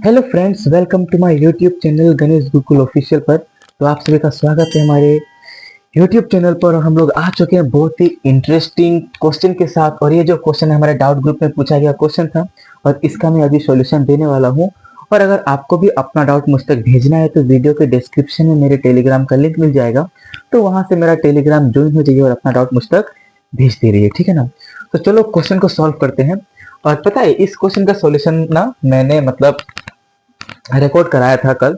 Hello friends, welcome to my YouTube channel Ganesh Gurukul official पर। तो आप सभी का स्वागत है हमारे यूट्यूब चैनल पर। और हम लोग आ चुके हैं बहुत ही इंटरेस्टिंग क्वेश्चन के साथ। और ये जो क्वेश्चन है हमारे डाउट ग्रुप में पूछा गया क्वेश्चन था और इसका मैं अभी सॉल्यूशन देने वाला हूँ। और अगर आपको भी अपना डाउट मुझ तक भेजना है तो वीडियो के डिस्क्रिप्शन में मेरे टेलीग्राम का लिंक मिल जाएगा, तो वहां से मेरा टेलीग्राम ज्वाइन हो जाइए और अपना डाउट मुझ तक भेज दे रही है, ठीक है ना। तो चलो क्वेश्चन को सॉल्व करते हैं। और पता है इस क्वेश्चन का सॉल्यूशन ना मैंने रिकॉर्ड कराया था कल,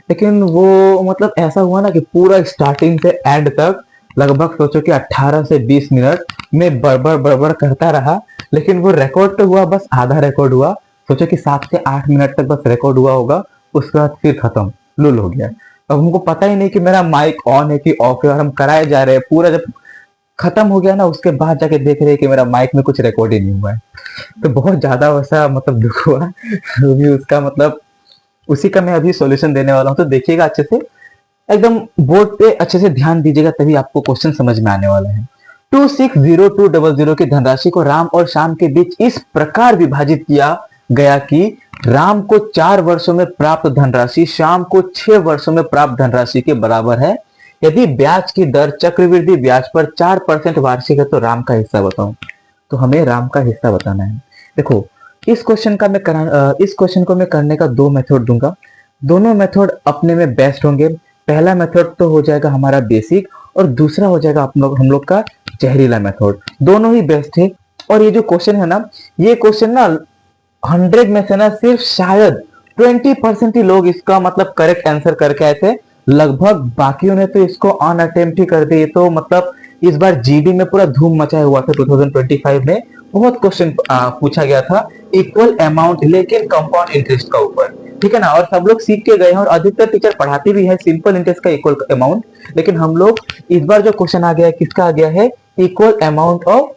लेकिन वो ऐसा हुआ ना कि पूरा स्टार्टिंग से एंड तक लगभग सोचो कि 18 से 20 मिनट में बड़बड़ बड़बड़ करता रहा। लेकिन वो रिकॉर्ड तो हुआ, बस आधा रिकॉर्ड हुआ। सोचो कि 7 से 8 मिनट तक बस रिकॉर्ड हुआ होगा, उसके बाद फिर खत्म, लुल हो गया। अब हमको पता ही नहीं कि मेरा माइक ऑन है कि ऑफ है, और हम कराए जा रहे हैं। पूरा जब खत्म हो गया ना, उसके बाद जाके देख रहे हैं कि मेरा माइक में कुछ रिकॉर्ड ही नहीं हुआ है। तो बहुत ज्यादा वैसा दुख हुआ। वो भी उसका उसी का मैं अभी सॉल्यूशन देने वाला हूँ। तो देखिएगा अच्छे से, एकदम बोर्ड पे अच्छे से ध्यान दीजिएगा, तभी आपको क्वेश्चन समझ में आने वाला है। 260200 की धनराशि को राम और श्याम के बीच इस प्रकार विभाजित किया गया कि राम को 4 वर्षों में प्राप्त धनराशि श्याम को 6 वर्षों में प्राप्त धनराशि के बराबर है। यदि ब्याज की दर चक्रवृद्धि ब्याज पर 4% वार्षिक है तो राम का हिस्सा बताओ। तो हमें राम का हिस्सा बताना है। देखो, इस क्वेश्चन को मैं करने का 2 मेथड दूंगा। दोनों मेथड अपने में बेस्ट होंगे। पहला मेथड तो हो जाएगा हमारा बेसिक, और दूसरा हो जाएगा हम लोग का जहरीला मेथड। दोनों ही बेस्ट है। और ये जो क्वेश्चन है ना, ये क्वेश्चन ना 100 में से ना सिर्फ शायद 20% ही लोग इसका करेक्ट आंसर करके आए थे। लगभग बाकियों ने तो इसको ऑन अटेम्प्ट ही कर दिए। तो इस बार जीडी में पूरा धूम मचाया हुआ था। 2025 में बहुत क्वेश्चन पूछा गया था इक्वल अमाउंट लेकिन कंपाउंड इंटरेस्ट का ऊपर, ठीक है ना। और सब लोग सीख के गए हैं, और अधिकतर टीचर पढ़ाते भी है सिंपल इंटरेस्ट का इक्वल अमाउंट। लेकिन हम लोग इस बार जो क्वेश्चन आ गया है, किसका आ गया है? Equal amount of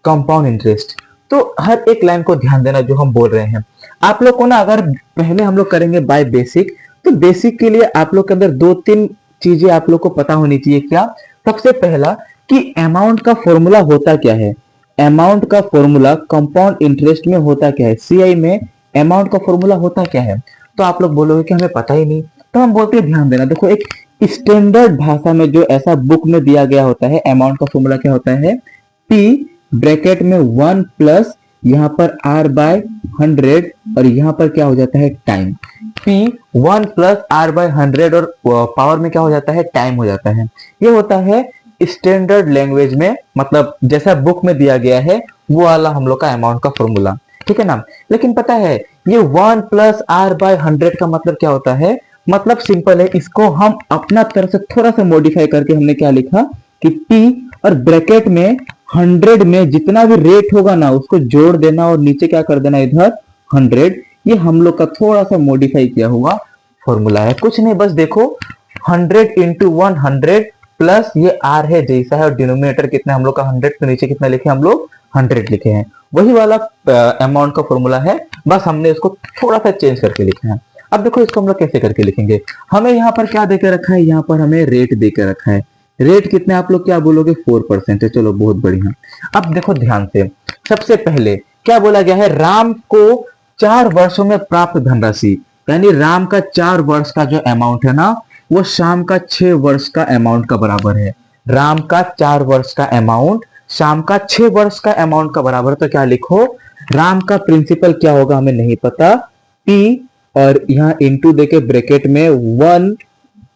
compound interest. तो हर एक लाइन को ध्यान देना जो हम बोल रहे हैं। आप लोग को ना, अगर पहले हम लोग करेंगे बाय बेसिक, तो बेसिक के लिए आप लोग के अंदर 2-3 चीजें आप लोग को पता होनी चाहिए। क्या? सबसे पहला कि अमाउंट का फॉर्मूला होता क्या है। अमाउंट का फॉर्मूला कंपाउंड इंटरेस्ट में होता क्या है, सीआई में अमाउंट का फॉर्मूला होता क्या है। तो आप लोग बोलोगे कि हमें पता ही नहीं। तो हम बोलते हैं ध्यान देना। देखो, एक स्टैंडर्ड भाषा में जो ऐसा बुक में दिया गया होता है, अमाउंट का फॉर्मूला क्या होता है? पी ब्रैकेट में 1 प्लस यहाँ पर आर बाय 100, और यहाँ पर क्या हो जाता है? Time. P 1 plus R by 100 और पावर में क्या हो जाता है? टाइम हो जाता है। ये होता है स्टैंडर्ड लैंग्वेज में, जैसा बुक में दिया गया है वो वाला हम लोग का अमाउंट का फॉर्मूला, ठीक है ना। लेकिन पता है ये 1 प्लस आर बाय 100 का क्या होता है? सिंपल है। इसको हम अपना तरफ से थोड़ा सा मॉडिफाई करके हमने क्या लिखा कि पी और ब्रैकेट में 100 में जितना भी रेट होगा ना उसको जोड़ देना, और नीचे क्या कर देना इधर 100। ये हम लोग का थोड़ा सा मॉडिफाई किया हुआ फॉर्मूला है, कुछ नहीं। बस देखो, 100 इंटू 100 प्लस ये आर है जैसा है, और डिनोमिनेटर कितना हम लोग का 100, तो नीचे कितना लिखे हम लोग? 100 लिखे हैं। वही वाला अमाउंट का फॉर्मूला है, बस हमने इसको थोड़ा सा चेंज करके लिखा है। अब देखो इसको हम लोग कैसे करके लिखेंगे। हमें यहाँ पर क्या देकर रखा है? यहाँ पर हमें रेट देकर रखा है। रेट कितने आप लोग क्या बोलोगे? 4% है। चलो बहुत बढ़िया। अब देखो ध्यान से, सबसे पहले क्या बोला गया है? राम को 4 वर्षों में प्राप्त धनराशि, यानी राम का 4 वर्ष का जो अमाउंट है ना, वो शाम का 6 वर्ष का अमाउंट का बराबर है। राम का 4 वर्ष का अमाउंट शाम का 6 वर्ष का अमाउंट का बराबर। तो क्या लिखो? राम का प्रिंसिपल क्या होगा हमें नहीं पता, पी और यहां इंटू देके ब्रैकेट में 1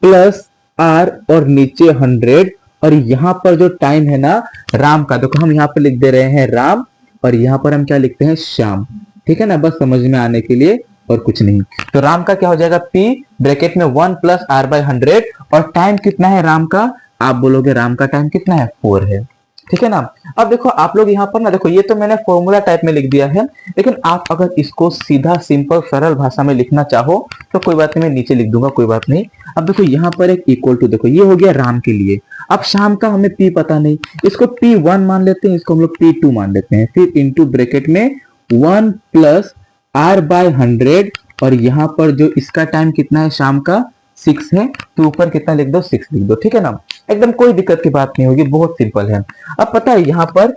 प्लस आर और नीचे 100, और यहां पर जो टाइम है ना राम का, देखो हम यहां पर लिख दे रहे हैं राम, और यहां पर हम क्या लिखते हैं? श्याम, ठीक है ना, बस समझ में आने के लिए, और कुछ नहीं। तो राम का क्या हो जाएगा? पी ब्रैकेट में 1 प्लस आर बाय 100, और टाइम कितना है राम का? आप बोलोगे राम का टाइम कितना है? 4 है, ठीक है ना। अब देखो आप लोग यहाँ पर ना, देखो ये तो मैंने फॉर्मूला टाइप में लिख दिया है, लेकिन आप अगर इसको सीधा सिंपल सरल भाषा में लिखना चाहो तो कोई बात नहीं, मैं नीचे लिख दूंगा, कोई बात नहीं। अब देखो यहाँ पर एक इक्वल टू, देखो ये हो गया राम के लिए। अब शाम का हमें पी पता नहीं, इसको P1 मान लेते हैं, इसको हम लोग P2 मान लेते हैं। फिर इंटू ब्रैकेट में 1 प्लस आर बाय 100, और यहाँ पर जो इसका टाइम कितना है शाम का? 6 है, तो ऊपर कितना लिख दो? 6 लिख दो, ठीक है ना। एकदम कोई दिक्कत की बात नहीं होगी, बहुत सिंपल है। अब पता है यहाँ पर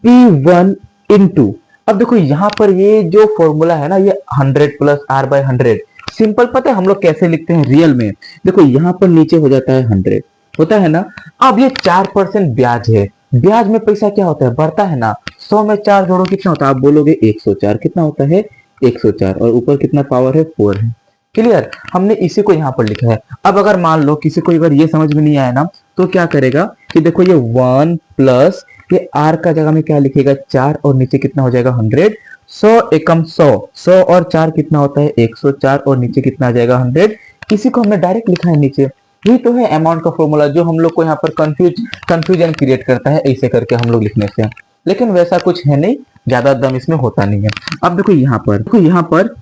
P1 इंटू अब देखो यहाँ पर ये जो फॉर्मूला है ना, ये 100 प्लस आर बाय 100 सिंपल, पता है हम लोग कैसे लिखते हैं रियल में? देखो यहाँ पर नीचे हो जाता है 100, होता है ना। अब ये 4% ब्याज है, ब्याज में पैसा क्या होता है, बढ़ता है ना। 100 में 4 जोड़ो कितना होता है, आप बोलोगे 104, कितना होता है 104, और ऊपर कितना पावर है 4 है। क्लियर, हमने इसी को यहाँ पर लिखा है। अब अगर मान लो किसी को अगर ये समझ में नहीं आया ना, तो क्या करेगा कि देखो ये 1 प्लस ये आर का जगह में क्या लिखेगा 4, और नीचे कितना हो जाएगा 100, 100 एकम 100, 100 और 4 कितना होता है 104, और नीचे कितना आ जाएगा 100। इसी को हमने डायरेक्ट लिखा है नीचे। ये तो है अमाउंट का फॉर्मूला जो हम लोग को यहाँ पर कंफ्यूजन क्रिएट करता है ऐसे करके हम लोग लिखने से, लेकिन वैसा कुछ है नहीं, ज्यादा दम इसमें होता नहीं है। अब देखो यहाँ पर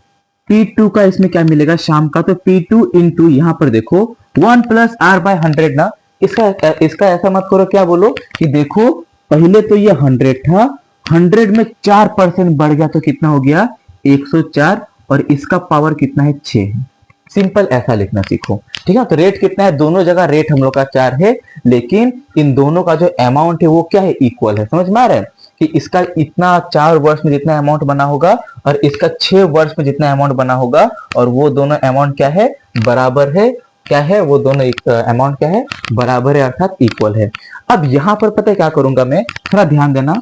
P2 का इसमें क्या मिलेगा शाम का, तो P2 इंटू यहाँ पर देखो 1 प्लस आर बाय 100 ना, इसका ऐसा मत करो, क्या बोलो कि देखो पहले तो ये 100 था, 100 में 4% बढ़ गया तो कितना हो गया 104, और इसका पावर कितना है 6 है। सिंपल ऐसा लिखना सीखो, ठीक है। तो रेट कितना है, दोनों जगह रेट हम लोग का 4 है, लेकिन इन दोनों का जो अमाउंट है वो क्या है, इक्वल है। समझ में आ रहा है कि इसका इतना 4 वर्ष में जितना अमाउंट बना होगा और इसका 6 वर्ष में जितना अमाउंट बना होगा, और वो दोनों अमाउंट क्या है, बराबर है। क्या है वो दोनों अमाउंट क्या है, बराबर है, अर्थात इक्वल है। अब यहाँ पर पता है क्या करूंगा मैं, थोड़ा ध्यान देना।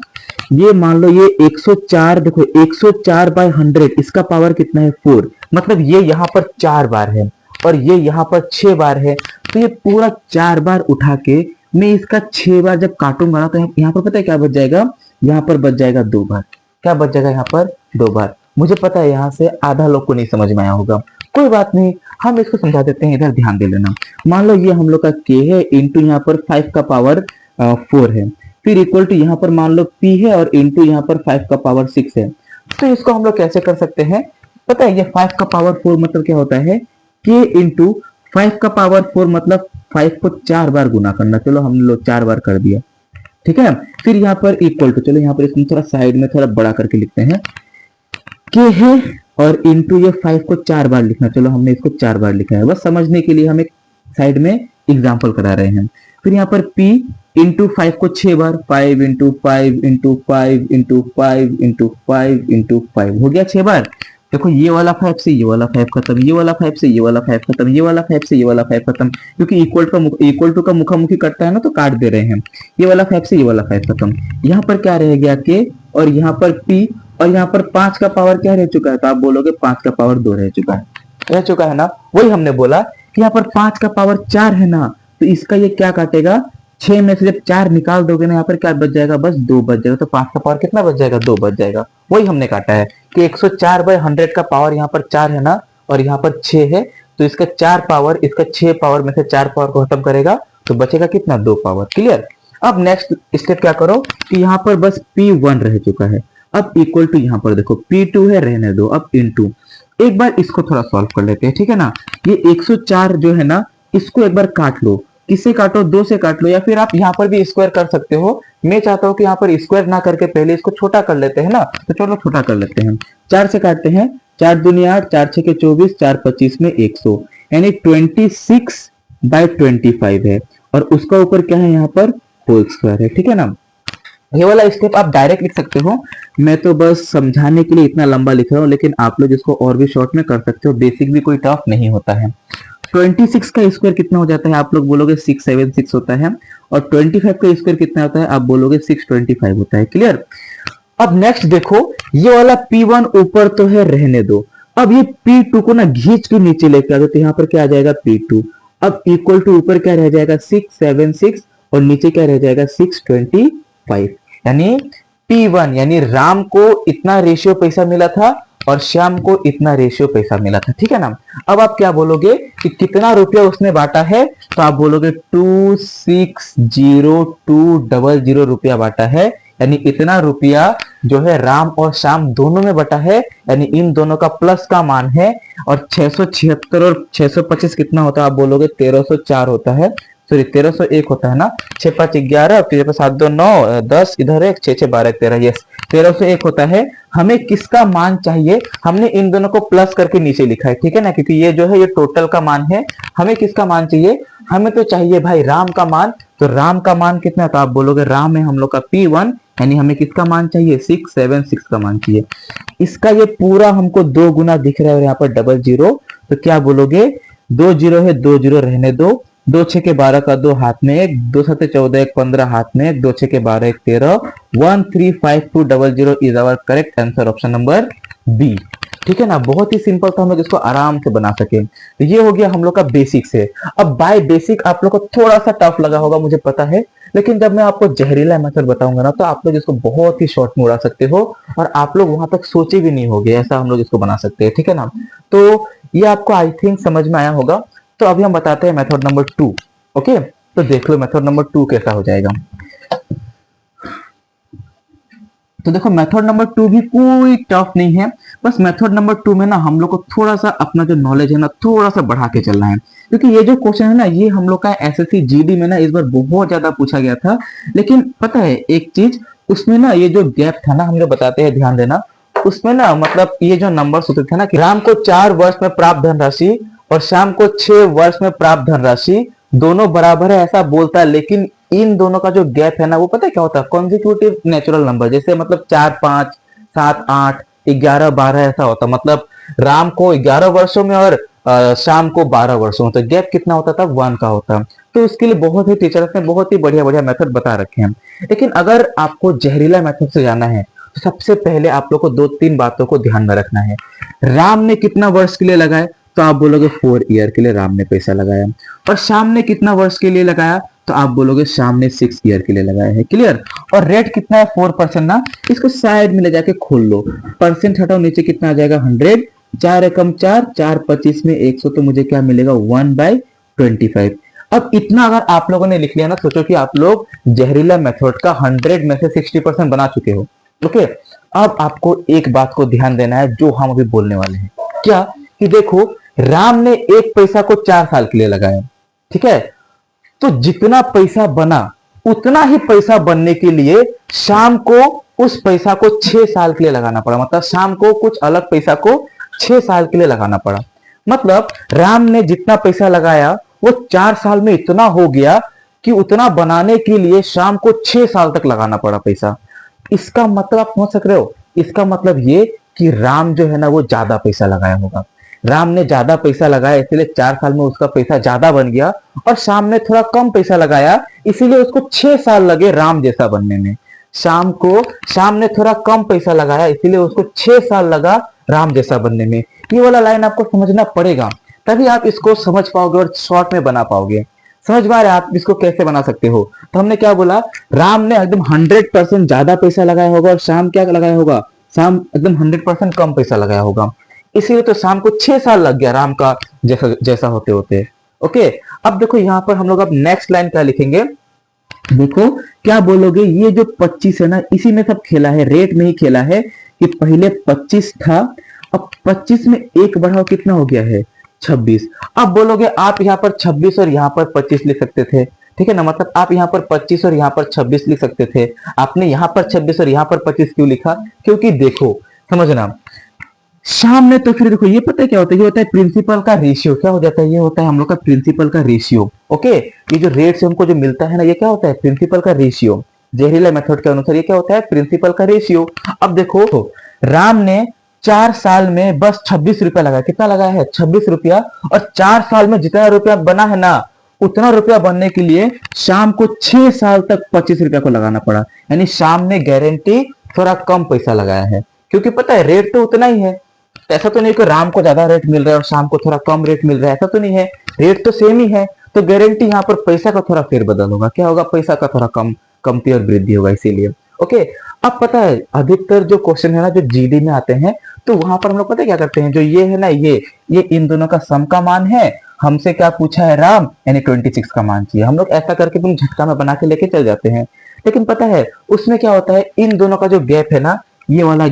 ये मान लो ये 104, देखो 104 बाय 100, इसका पावर कितना है 4, मतलब ये यहाँ पर 4 बार है और ये यहाँ पर 6 बार है, तो ये पूरा 4 बार उठा के मैं इसका 6 बार जब काटूंगा ना, तो यहाँ पर पता है क्या बच जाएगा, यहाँ पर बच जाएगा 2 बार। क्या बच जाएगा यहाँ पर 2 बार। मुझे पता है यहाँ से आधा लोग को नहीं समझ में आया होगा, कोई बात नहीं, हम इसको समझा देते हैं, इधर ध्यान दे लेना। मान लो ये हम लोग का k है, इंटू यहाँ पर 5 का पावर 4 है, फिर इक्वल टू यहाँ पर मान लो p है, और इंटू यहाँ पर 5 का पावर 6 है। तो इसको हम लोग कैसे कर सकते हैं, पता है ये 5 का पावर 4 मतलब क्या होता है, k इंटू 5 का पावर 4 मतलब 5 को 4 बार गुना करना। चलो हम लोग 4 बार कर दिया, ठीक है। फिर यहाँ पर इक्वल टू, चलो यहाँ पर इसको थोड़ा साइड में थोड़ा बड़ा करके लिखते हैं, k है और इंटू ये 5 को 4 बार लिखना। चलो हमने इसको 4 बार लिखा है, बस समझने के लिए हम एक साइड में एग्जांपल करा रहे हैं। फिर यहाँ पर p इंटू 5 को 6 बार, 5 into 5 into 5 into 5 into 5 into 5 हो गया 6 बार। देखो ये वाला 5 से ये वाला 5 खत्म, ये वाला 5 से ये वाला 5 खत्म, ये वाला 5 से ये वाला 5 खत्म, क्योंकि इक्वल टू का मुखामुखी कटता है ना, तो काट दे रहे हैं। ये वाला 5 से ये वाला 5 खत्म, यहाँ पर क्या रह गया k, और यहाँ पर p, और यहाँ पर 5 का पावर क्या रह चुका है, तो आप बोलोगे 5 का पावर 2 रह चुका है ना। वही हमने बोला कि यहाँ पर 5 का पावर 4 है ना, तो इसका ये क्या काटेगा, 6 में से जब 4 निकाल दोगे ना, यहाँ पर क्या बच जाएगा, बस 2 बच जाएगा। तो 5 का पावर कितना बच जाएगा, 2 बच जाएगा। वही हमने काटा है कि 104 बाय 100 का पावर यहाँ पर 4 है ना, और यहाँ पर 6 है, तो इसका 4 पावर, इसका 6 पावर में से 4 पावर को खत्म करेगा तो बचेगा कितना, 2 पावर। क्लियर। अब नेक्स्ट स्टेप क्या करो कि यहाँ पर बस P1 रह चुका है, अब इक्वल टू यहाँ पर देखो P2 है, रहने दो। अब इनटू, एक बार इसको थोड़ा सॉल्व कर लेते हैं, ठीक है ना। ये 104 जो है ना, इसको एक बार काट लो, किससे काटो, 2 से काट लो, या फिर आप यहाँ पर भी स्क्वायर कर सकते हो। मैं चाहता हूँ कि यहाँ पर स्क्वायर ना करके पहले इसको छोटा कर लेते हैं ना, तो चलो छोटा कर लेते हैं। 4 से काटते हैं, 4 दूनी 8, 4 6 के 24, 4 25 में 100, यानी 26 बाय 25 है, और उसका ऊपर क्या है यहाँ पर होल स्क्वायर है, ठीक है ना। ये वाला स्टेप आप डायरेक्ट लिख सकते हो, मैं तो बस समझाने के लिए इतना लंबा लिख रहा हूँ, लेकिन आप लोग इसको और भी शॉर्ट में कर सकते हो, बेसिक भी कोई टफ नहीं होता है। 26 का स्क्वायर कितना हो जाता है, आप लोग बोलोगे 676 होता है, और 25 का स्क्वायर कितना होता है, आप बोलोगे 625 होता है। क्लियर। अब नेक्स्ट देखो, ये वाला P1 ऊपर तो है, रहने दो। अब ये P2 को ना घींच के नीचे लेके आ दो, तो यहाँ पर क्या आ जाएगा P2। अब इक्वल टू ऊपर क्या रह जाएगा 676, और नीचे क्या रह जाएगा 625, यानी P1 यानी राम को इतना रेशियो पैसा मिला था और श्याम को इतना रेशियो पैसा मिला था, ठीक है ना। अब आप क्या बोलोगे कि कितना रुपया उसने बांटा है, तो आप बोलोगे 260200 रुपया बांटा है, यानी इतना रुपया जो है राम और श्याम दोनों में बटा है, यानी इन दोनों का प्लस का मान है। और 676 और 625 कितना होता है, आप बोलोगे 1304 होता है, सॉरी 1301 होता है ना। 6 5 11, 3 7 2 9, 10 इधर 1, 6 6 12 13, यस 1301 होता है। हमें किसका मान चाहिए, हमने इन दोनों को प्लस करके नीचे लिखा है, ठीक है ना, क्योंकि ये जो है ये टोटल का मान है। हमें किसका मान चाहिए, हमें तो चाहिए भाई राम का मान। तो राम का मान कितना, तो आप बोलोगे राम है हम लोग का P1, यानी हमें किसका मान चाहिए, 676 का मान चाहिए। इसका ये पूरा हमको 2 गुना दिख रहा है और यहाँ पर डबल जीरो, तो क्या बोलोगे, 2 जीरो है, 2 जीरो रहने दो, 2 6 के 12 का 2 हाथ में 1, 2 7 14 1 15 हाथ में 1, 2 6 के 12 1 13, 135200 is our correct answer, option number B. ठीक है ना, बहुत ही सिंपल था, हम लोग इसको आराम से बना सके। तो ये हो गया हम लोग का बेसिक से। अब बाय बेसिक आप लोग को थोड़ा सा टफ लगा होगा मुझे पता है, लेकिन जब मैं आपको जहरीला मेथड बताऊंगा ना, तो आप लोग इसको बहुत ही शॉर्ट में उड़ा सकते हो और आप लोग वहां तक सोचे भी नहीं होगे, ऐसा हम लोग इसको बना सकते हैं। ठीक है ना, तो ये आपको आई थिंक समझ में आया होगा। तो अभी हम बताते हैं मेथड नंबर 2। ओके, तो देख लो मेथड नंबर 2 कैसा हो जाएगा। तो देखो मेथड नंबर 2 भी कोई टफ नहीं है, बस मेथड नंबर 2 में ना हम लोग को थोड़ा सा अपना जो नॉलेज है ना थोड़ा सा बढ़ा के चलना है, क्योंकि ये जो क्वेश्चन है ना ये हम लोग का एसएससी जीडी में ना इस बार बहुत ज्यादा पूछा गया था। लेकिन पता है एक चीज, उसमें ना ये जो गैप था ना, हम लोग बताते हैं, ध्यान देना, उसमें ना मतलब ये जो नंबर होते थे ना कि राम को 4 वर्ष में प्राप्त धनराशि और शाम को 6 वर्ष में प्राप्त धनराशि दोनों बराबर है ऐसा बोलता है, लेकिन इन दोनों का जो गैप है ना वो पता है क्या होता है, कॉन्जिक्यूटिव नेचुरल नंबर, जैसे मतलब 4 5 7 8 11 12 ऐसा होता, मतलब राम को 11 वर्षों में और शाम को 12 वर्षों में, तो गैप कितना होता था, 1 का होता। तो इसके लिए बहुत ही टीचर्स ने बहुत ही बढ़िया बढ़िया मेथड बता रखे हैं। लेकिन अगर आपको जहरीला मेथड से जाना है तो सबसे पहले आप लोग को 2-3 बातों को ध्यान में रखना है। राम ने कितना वर्ष के लिए लगाया, तो आप बोलोगे 4 ईयर के लिए राम ने पैसा लगाया, और शाम ने कितना वर्ष के लिए लगाया, तो आप बोलोगे शाम ने 6 ईयर के लिए लगाया है। क्लियर, और रेट कितना है, 4% ना, इसको साइड में ले जाके खोल लो, परसेंट हटाओ, नीचे कितना आ जाएगा, 100, 4 एकम 4, 4 25 में 100, तो मुझे क्या मिलेगा, 1/25। अब इतना अगर आप लोगों ने लिख लिया ना, सोचो कि आप लोग जहरीला मेथड का 100 में से 60% बना चुके हो। ओके, अब आपको एक बात को ध्यान देना है जो हम अभी बोलने वाले हैं, क्या कि देखो राम ने 1 पैसा को 4 साल के लिए लगाया, ठीक है, तो जितना पैसा बना उतना ही पैसा बनने के लिए शाम को उस पैसा को 6 साल के लिए लगाना पड़ा, मतलब शाम को कुछ अलग पैसा को 6 साल के लिए लगाना पड़ा। मतलब राम ने जितना पैसा लगाया वो 4 साल में इतना हो गया कि उतना बनाने के लिए शाम को 6 साल तक लगाना पड़ा पैसा। इसका मतलब आप समझ सक रहे हो, इसका मतलब ये कि राम जो है ना वो ज्यादा पैसा लगाया होगा, राम ने ज्यादा पैसा लगाया इसलिए 4 साल में उसका पैसा ज्यादा बन गया, और शाम ने थोड़ा कम पैसा लगाया इसीलिए उसको 6 साल लगे राम जैसा बनने में। शाम ने थोड़ा कम पैसा लगाया इसीलिए उसको 6 साल लगा राम जैसा बनने में। ये वाला लाइन आपको समझना पड़ेगा, तभी आप इसको समझ पाओगे और शॉर्ट में बना पाओगे। समझ में आ रहा है आप इसको कैसे बना सकते हो। तो हमने क्या बोला, राम ने एकदम 100% ज्यादा पैसा लगाया होगा और शाम क्या लगाया होगा, शाम एकदम 100% कम पैसा लगाया होगा, इसीलिए तो शाम को 6 साल लग गया राम का जैसा जैसा होते होते। ओके, अब देखो यहाँ पर हम लोग अब नेक्स्ट लाइन क्या लिखेंगे, देखो क्या बोलोगे, ये जो 25 है ना इसी में सब खेला है, रेट में ही खेला है कि पहले 25 था, अब 25 में एक बढ़ाओ कितना हो गया है, 26। अब बोलोगे आप यहाँ पर 26 और यहाँ पर 25 लिख सकते थे, ठीक है ना, मतलब आप यहाँ पर 25 और यहाँ पर 26 लिख सकते थे, आपने यहाँ पर 26 और यहाँ पर 25 क्यों लिखा, क्योंकि देखो समझना, शाम ने तो फिर देखो ये पता है क्या होता है, ये होता है प्रिंसिपल का रेशियो, क्या हो जाता है, ये होता है हम लोग का प्रिंसिपल का रेशियो। ओके, ये जो रेट से हमको जो मिलता है ना ये क्या होता है, प्रिंसिपल का रेशियो। जहरीला मेथड के अनुसार ये क्या होता है, प्रिंसिपल का रेशियो। अब देखो तो, राम ने 4 साल में बस 26 रुपया लगाया, कितना लगाया है, 26 रुपया, और 4 साल में जितना रुपया बना है ना उतना रुपया बनने के लिए शाम को 6 साल तक 25 रुपया को लगाना पड़ा, यानी शाम ने गारंटी थोड़ा कम पैसा लगाया है, क्योंकि पता है रेट तो उतना ही है। ऐसा तो नहीं कि राम को ज्यादा रेट मिल रहा है और शाम को थोड़ा कम रेट मिल रहा है, ऐसा तो नहीं है, रेट तो सेम ही है, तो गारंटी यहाँ पर पैसा का थोड़ा फेरबदल होगा, क्या होगा, पैसा का थोड़ा कमती और वृद्धि होगा, इसीलिए। ओके, अब पता है अधिकतर जो क्वेश्चन है ना जो जीडी में आते हैं, तो वहां पर हम लोग पता है क्या करते हैं, जो ये है ना ये इन दोनों का सम का मान है, हमसे क्या पूछा है राम, यानी 26 का मान चाहिए, हम लोग ऐसा करके तुम झटका में बना के लेके चल जाते हैं। लेकिन पता है उसमें क्या होता है, इन दोनों का जो गैप है ना, ये वाला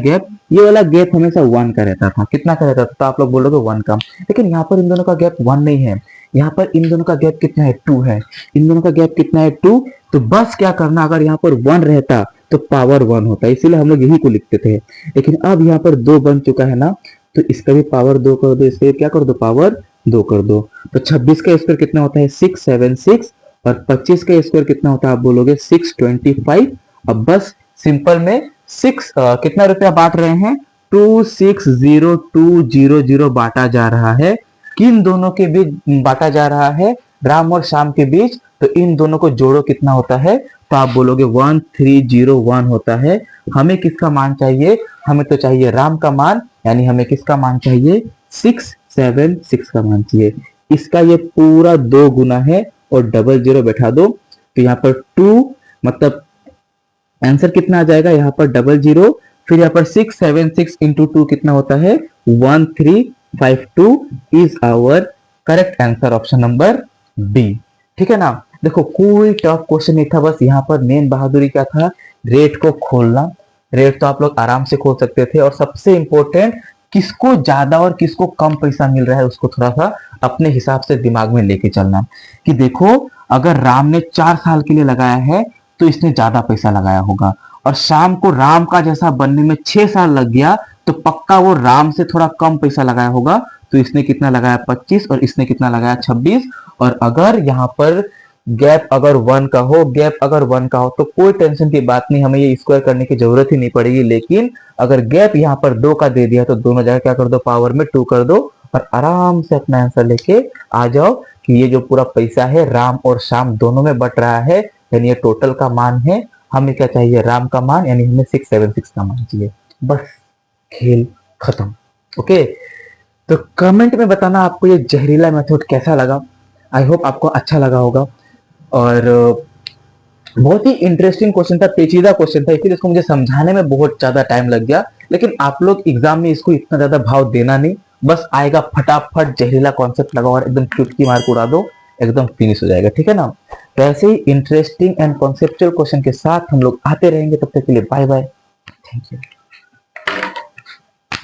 गैप हमेशा 1 का रहता था, कितना का रहता था, तो आप लोग बोलोगे 1 का, लेकिन यहाँ पर इन दोनों का गैप 1 नहीं है, यहाँ पर इन दोनों का गैप कितना है, 2 है, इन दोनों का गैप कितना है, 2। तो बस क्या करना, अगर यहाँ पर 1 रहता तो पावर 1 होता, इसीलिए हम लोग यही को लिखते थे। लेकिन अब यहाँ पर 2 बन चुका है ना, तो इसका भी पावर 2 कर दो, इसका क्या कर दो, पावर 2 कर दो। तो 26 का स्क्वायर कितना होता है, 676, और 25 का स्क्वायर कितना होता है, आप बोलोगे 625। अब बस सिंपल में 6 कितना रुपया बांट रहे हैं, 260200 बांटा जा रहा है। किन दोनों के बीच बांटा जा रहा है, राम और श्याम के बीच। तो इन दोनों को जोड़ो कितना होता है, तो आप बोलोगे 1301 होता है। हमें किसका मान चाहिए, हमें तो चाहिए राम का मान, यानी हमें किसका मान चाहिए, 676 का मान चाहिए। इसका ये पूरा 2 गुना है और डबल जीरो बैठा दो, तो यहाँ पर 2 मतलब आंसर कितना आ जाएगा, यहाँ पर डबल जीरो, फिर यहाँ पर 676 इंटू 2 कितना होता है, 1352 is our correct answer, option number B. ठीक है ना। देखो कोई टफ क्वेश्चन नहीं था, बस यहाँ पर मेन बहादुरी क्या था, रेट को खोलना। रेट तो आप लोग आराम से खोल सकते थे, और सबसे इंपॉर्टेंट किसको ज्यादा और किसको कम पैसा मिल रहा है उसको थोड़ा सा अपने हिसाब से दिमाग में लेके चलना, कि देखो अगर राम ने 4 साल के लिए लगाया है तो इसने ज्यादा पैसा लगाया होगा, और शाम को राम का जैसा बनने में 6 साल लग गया तो पक्का वो राम से थोड़ा कम पैसा लगाया होगा। तो इसने कितना लगाया 25 और इसने कितना लगाया 26। और अगर यहाँ पर गैप अगर 1 का हो, गैप अगर 1 का हो तो कोई टेंशन की बात नहीं, हमें ये स्क्वायर करने की जरूरत ही नहीं पड़ेगी। लेकिन अगर गैप यहाँ पर 2 का दे दिया तो दोनों जगह क्या कर दो, पावर में 2 कर दो, और आराम से अपना आंसर लेके आ जाओ कि ये जो पूरा पैसा है राम और श्याम दोनों में बट रहा है, यानी ये टोटल का मान है। हमें क्या चाहिए, राम का मान, यानी हमें 676 का मान चाहिए। बस खेल खत्म। ओके, तो कमेंट में बताना आपको ये जहरीला मेथड कैसा लगा। आई होप आपको अच्छा लगा होगा। और बहुत ही इंटरेस्टिंग क्वेश्चन था, पेचीदा क्वेश्चन था, इसलिए इसको मुझे समझाने में बहुत ज्यादा टाइम लग गया। लेकिन आप लोग एग्जाम में इसको इतना ज्यादा भाव देना नहीं, बस आएगा फटाफट जहरीला कॉन्सेप्ट लगाओ और एकदम चुटकी मार के उड़ा दो, एकदम फिनिश हो जाएगा। ठीक है ना। तो ऐसे ही इंटरेस्टिंग एंड कॉन्सेप्चुअल क्वेश्चन के साथ हम लोग आते रहेंगे। तब तक के लिए बाय बाय, थैंक यू।